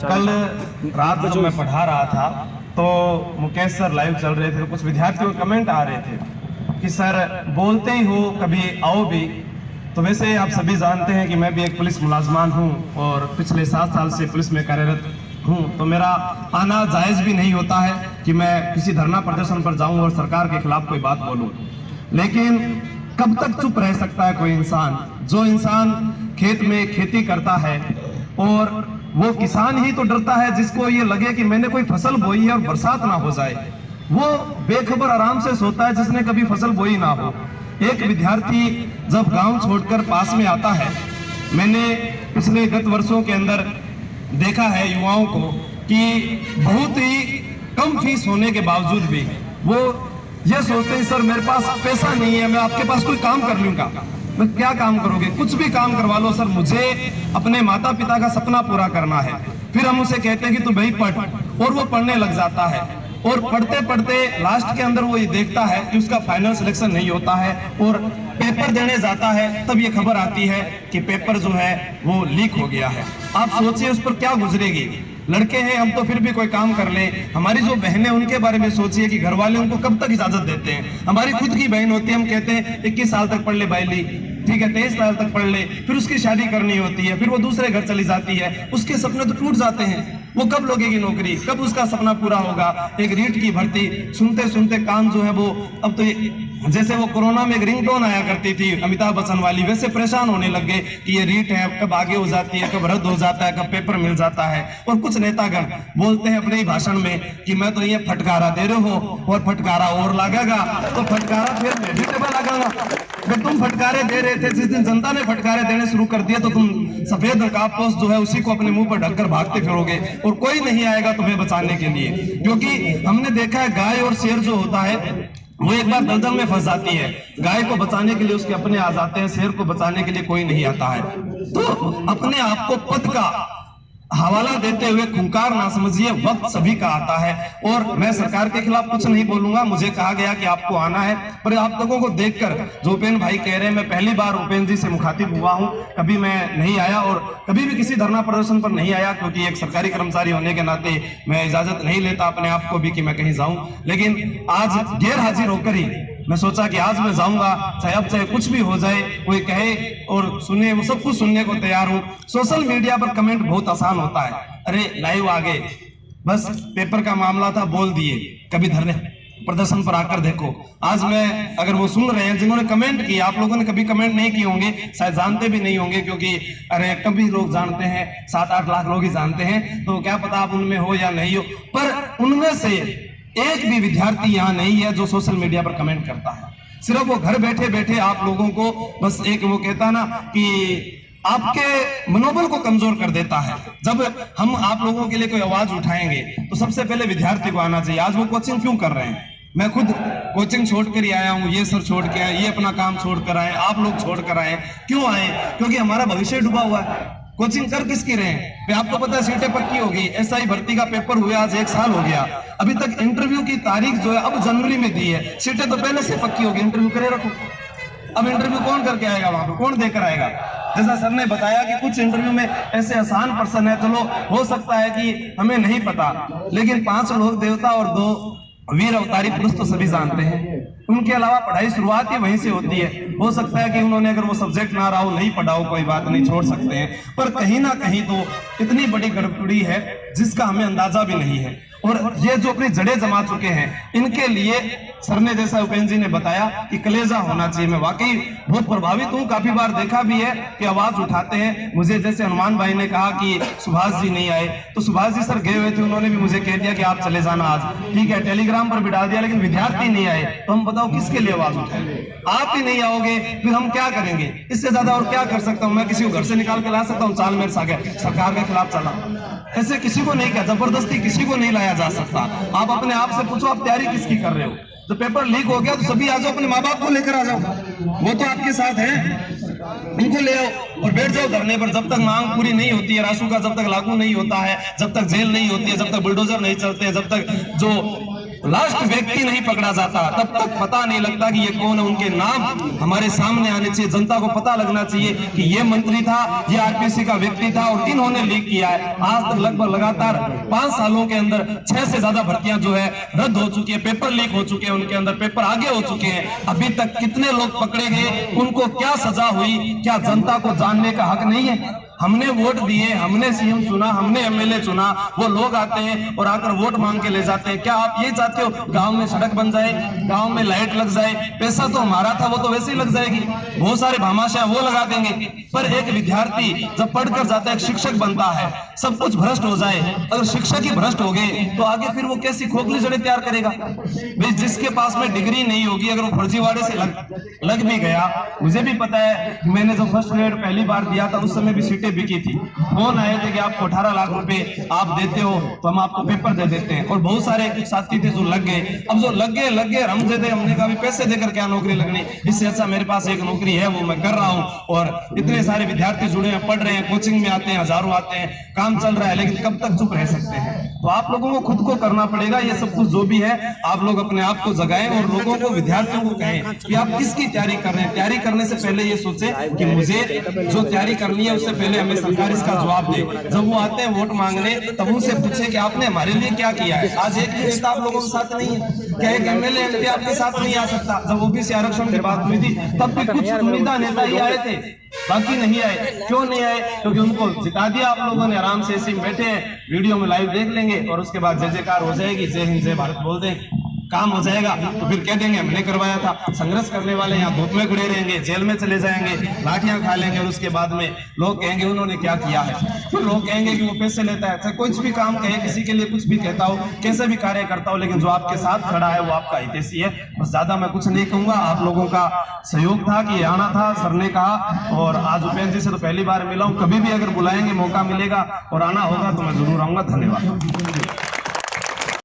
कल रात जब मैं पढ़ा रहा था तो मुकेश सर लाइव चल रहे थे, तो कुछ विद्यार्थियों के कमेंट आ रहे थे कि सर बोलते ही हो, कभी आओ भी। तो वैसे आप सभी जानते हैं कि मैं भी एक पुलिस मुलाजमान हूं और पिछले 7 साल से पुलिस में कार्यरत हूं, तो मेरा आना जायज़ भी नहीं होता है कि मैं किसी धरना प्रदर्शन पर जाऊं और सरकार के खिलाफ कोई बात बोलूं। लेकिन कब तक चुप रह सकता है कोई इंसान? जो इंसान खेत में खेती करता है, और वो किसान ही तो डरता है जिसको ये लगे कि मैंने कोई फसल बोई है और बरसात ना हो जाए। वो बेखबर आराम से सोता है जिसने कभी फसल बोई ना हो। एक विद्यार्थी जब गांव छोड़कर पास में आता है, मैंने पिछले गत वर्षों के अंदर देखा है युवाओं को कि बहुत ही कम फीस होने के बावजूद भी वो ये सोचते हैं सर मेरे पास पैसा नहीं है, मैं आपके पास कोई काम कर लूंगा। मैं क्या काम करोगे? कुछ भी काम करवा लो सर, मुझे अपने माता पिता का सपना पूरा करना है। फिर हम उसे कहते हैं कि तू भाई पढ़, और वो पढ़ने लग जाता है। और पढ़ते पढ़ते लास्ट के अंदर वो ये देखता है कि उसका फाइनल सिलेक्शन नहीं होता है, और पेपर देने जाता है तब ये खबर आती है कि पेपर जो है वो लीक हो गया है। आप सोचिए उस पर क्या गुजरेगी। लड़के हैं हम तो फिर भी कोई काम कर लें, हमारी जो बहनें उनके बारे में सोचिए कि घर वाले उनको कब तक इजाजत देते हैं। हमारी खुद की बहन होती है, हम कहते हैं 21 साल तक पढ़ ले बाइली, ठीक है 23 साल तक पढ़ ले, फिर उसकी शादी करनी होती है, फिर वो दूसरे घर चली जाती है, उसके सपने तो टूट जाते हैं। वो कब लगेगी नौकरी, कब उसका सपना पूरा होगा? एक रीट की भर्ती सुनते सुनते कान जो है वो अब तो जैसे वो कोरोना में एक रिंगटोन आया करती थी अमिताभ बच्चन वाली, वैसे परेशान होने लग गए कि ये रीट है कब आगे हो जाती है, कब रद्द हो जाता है, कब पेपर मिल जाता है। और कुछ नेतागण बोलते हैं अपने ही भाषण में कि मैं तो ये फटकारा दे रहे हो और फटकारा और लगेगा, तो फटकारा फिर मैं भी डबल लगाऊंगा। अगर तुम फटकारे दे रहे थे, जिस दिन जनता ने फटकारे देने शुरू कर दिए तो तुम सफेद नकाबपोश जो है उसी को अपने मुंह पर ढककर भागते फिरोगे और कोई नहीं आएगा तुम्हें बचाने के लिए। क्योंकि हमने देखा है गाय और शेर जो होता है वो एक बार दलदल में फंस जाती है, गाय को बचाने के लिए उसके अपने आ जाते हैं, शेर को बचाने के लिए कोई नहीं आता है। तो अपने आप को पद का हवाला देते हुए खुंकार ना समझिए, वक्त सभी का आता है। और मैं सरकार के खिलाफ कुछ नहीं बोलूंगा, मुझे कहा गया कि आपको आना है, पर आप लोगों को देखकर जो उपेन भाई कह रहे हैं, मैं पहली बार उपेन जी से मुखातिब हुआ हूं, कभी मैं नहीं आया और कभी भी किसी धरना प्रदर्शन पर नहीं आया, क्योंकि एक सरकारी कर्मचारी होने के नाते मैं इजाजत नहीं लेता अपने आप को भी कि मैं कहीं जाऊं। लेकिन आज गैर हाजिर होकर ही मैं सोचा कि आज मैं जाऊंगा, चाहे अब चाहे कुछ भी हो जाए, कोई कहे और सुने, वो सब कुछ सुनने को तैयार हूं। सोशल मीडिया पर कमेंट बहुत आसान होता है, अरे लाइव आ गए, बस पेपर का मामला था बोल दिए, कभी धरने प्रदर्शन पर आकर देखो। आज मैं अगर वो सुन रहे हैं जिन्होंने कमेंट किया, आप लोगों ने कभी कमेंट नहीं किए होंगे, शायद जानते भी नहीं होंगे, क्योंकि अरे कभी लोग जानते हैं, 7-8 लाख लोग ही जानते हैं, तो क्या पता आप उनमें हो या नहीं हो। पर उनमें से एक भी विद्यार्थी यहाँ नहीं है जो सोशल मीडिया पर कमेंट करता है। सिर्फ वो घर बैठे बैठे आप लोगों को बस एक वो कहता ना कि आपके मनोबल को कमजोर कर देता है। जब हम आप लोगों के लिए कोई आवाज उठाएंगे तो सबसे पहले विद्यार्थी को आना चाहिए। आज वो कोचिंग क्यों कर रहे हैं? मैं खुद कोचिंग छोड़कर ही आया हूँ, ये सर छोड़ के आए, ये अपना काम छोड़ कर आए, आप लोग छोड़ कर आए। क्यों आए? क्योंकि हमारा भविष्य डूबा हुआ है। कोचिंग कर किसकी रहे हैं? आपको पता है सीटें पक्की हो गई, एसआई भर्ती का पेपर हुए आज 1 साल हो गया, अभी तक इंटरव्यू की तारीख जो है अब जनवरी में दी है, सीटें तो पहले से पक्की हो गई, इंटरव्यू करे रखो। अब इंटरव्यू कौन करके आएगा वहां पे, कौन देकर आएगा? जैसा सर ने बताया कि कुछ इंटरव्यू में ऐसे आसान पर्सन है, चलो हो सकता है कि हमें नहीं पता, लेकिन 5 लोक देवता और 2 वीर अवतारी पुरुष तो सभी जानते हैं। उनके अलावा पढ़ाई शुरुआत ही वहीं से होती है। हो सकता है कि उन्होंने अगर वो सब्जेक्ट ना रहा हो, नहीं पढ़ा हो, कोई बात नहीं, छोड़ सकते हैं, पर कहीं ना कहीं तो इतनी बड़ी गड़बड़ी है जिसका हमें अंदाजा भी नहीं है। और ये जो अपनी जड़ें जमा चुके हैं, इनके लिए सर ने, जैसा उपेन जी ने बताया कि कलेजा होना चाहिए। मैं वाकई बहुत प्रभावित हूँ, काफी बार देखा भी है कि आवाज उठाते हैं। मुझे जैसे हनुमान भाई ने कहा कि सुभाष जी नहीं आए, तो सुभाष जी सर गए हुए थे, उन्होंने भी मुझे कह दिया कि आप चले जाना आज, ठीक है, टेलीग्राम पर भी डाल दिया, लेकिन विद्यार्थी नहीं आए, तो हम बताओ किसके लिए आवाज उठाएंगे? आप ही नहीं आओगे फिर हम क्या करेंगे? इससे ज्यादा और क्या कर सकता हूँ? मैं किसी को घर से निकाल के ला सकता हूँ? चाल मेरे सरकार के खिलाफ चला, ऐसे किसी को नहीं किया, जबरदस्ती किसी को नहीं लाया जा सकता। आप अपने आप से पूछो, आप तैयारी किसकी कर रहे हो? जब पेपर लीक हो गया तो सभी आ जाओ, अपने माँ बाप को लेकर आ जाओ, वो तो आपके साथ है, उनको ले आओ और बैठ जाओ धरने पर। जब तक मांग पूरी नहीं होती है, रासू का जब तक लागू नहीं होता है, जब तक जेल नहीं होती है, जब तक बुलडोजर नहीं चलते हैं, जब तक जो लास्ट व्यक्ति नहीं पकड़ा जाता तब तक पता नहीं लगता कि ये कौन है। उनके नाम हमारे सामने आने चाहिए, जनता को पता लगना चाहिए कि ये मंत्री था, ये आरपीसी का व्यक्ति था और इन्होंने लीक किया है। आज तक लगभग लगातार 5 सालों के अंदर 6 से ज्यादा भर्तियां जो है रद्द हो चुकी है, पेपर लीक हो चुके हैं, उनके अंदर पेपर आगे हो चुके हैं। अभी तक कितने लोग पकड़े गए, उनको क्या सजा हुई, क्या जनता को जानने का हक नहीं है? हमने वोट दिए, हमने सीएम चुना, हमने एमएलए चुना, वो लोग आते हैं और आकर वोट मांग के ले जाते हैं। क्या आप ये चाहते हो गांव में सड़क बन जाए, गांव में लाइट लग जाए? पैसा तो हमारा था, वो तो वैसे ही लग जाएगी। बहुत सारे भामाशाह वो लगा देंगे, पर एक विद्यार्थी जब पढ़कर जाता है, एक शिक्षक बनता है, सब कुछ भ्रष्ट हो जाए, अगर शिक्षक ही भ्रष्ट हो गए तो आगे फिर वो कैसी खोखली जड़ें तैयार करेगा? भाई जिसके पास में डिग्री नहीं होगी, अगर वो फर्जीवाड़े से लग भी गया, मुझे भी पता है, मैंने जब फर्स्ट ग्रेड पहली बार दिया था उस समय भी सीटें बिकी थी। फोन आए थे कि आपको 18 लाख रुपए आप देते हो तो हम आपको पेपर दे देते हैं, और बहुत सारे कुछ साथी थे जो लग गए। अब जो लग गए हम दे दे, हमने कहा पैसे देकर क्या नौकरी लगनी, इससे अच्छा मेरे पास एक नौकरी है, वो मैं कर रहा हूं। और इतने सारे विद्यार्थी जुड़े हैं, पढ़ रहे हैं, कोचिंग में आते हैं, हजारों आते हैं, काम चल रहा है, लेकिन कब तक चुप रह सकते हैं? तो आप लोगों को खुद को करना पड़ेगा। ये सब कुछ जो भी है आप लोग अपने आप को जगाएं और लोगों को, विद्यार्थियों को कहें कि आप किसकी तैयारी कर रहे हैं। तैयारी करने से पहले ये सोचें कि मुझे जो तैयारी करनी है उससे पहले हमें सरकार इसका जवाब दे। जब वो आते हैं वोट मांगने, तब उनसे पूछे कि आपने हमारे लिए क्या किया है। आज एक भी नेता आप लोगों के साथ नहीं है, क्या एक एमएलए एमपी आपके साथ नहीं आ सकता? जब ओबीसी आरक्षण की बात हुई थी तब भी कुछ उम्मीदवार नेता ही आए थे, बाकी नहीं आए। क्यों नहीं आए? क्योंकि उनको जिता दिया आप लोगों ने। आराम से ऐसे बैठे हैं, वीडियो में लाइव देख लेंगे और उसके बाद जय जयकार हो जाएगी, जय हिंद जय भारत बोल दें, काम हो जाएगा। तो फिर कह देंगे हमने करवाया था। संघर्ष करने वाले यहाँ धूप में खड़े रहेंगे, जेल में चले जाएंगे, लाठियां खा लेंगे, और उसके बाद में लोग कहेंगे उन्होंने क्या किया है। फिर लोग कहेंगे कि वो पैसे लेता है। कुछ भी काम कहे, किसी के लिए कुछ भी कहता हो, कैसे भी कार्य करता हो, लेकिन जो आपके साथ खड़ा है वो आपका हितैषी है। बस ज्यादा मैं कुछ नहीं कहूंगा। आप लोगों का सहयोग था कि आना था, सर ने कहा, और आज उपेंद्र जी से तो पहली बार मिला हूं। कभी भी अगर बुलाएंगे, मौका मिलेगा और आना होगा तो मैं जरूर आऊंगा। धन्यवाद।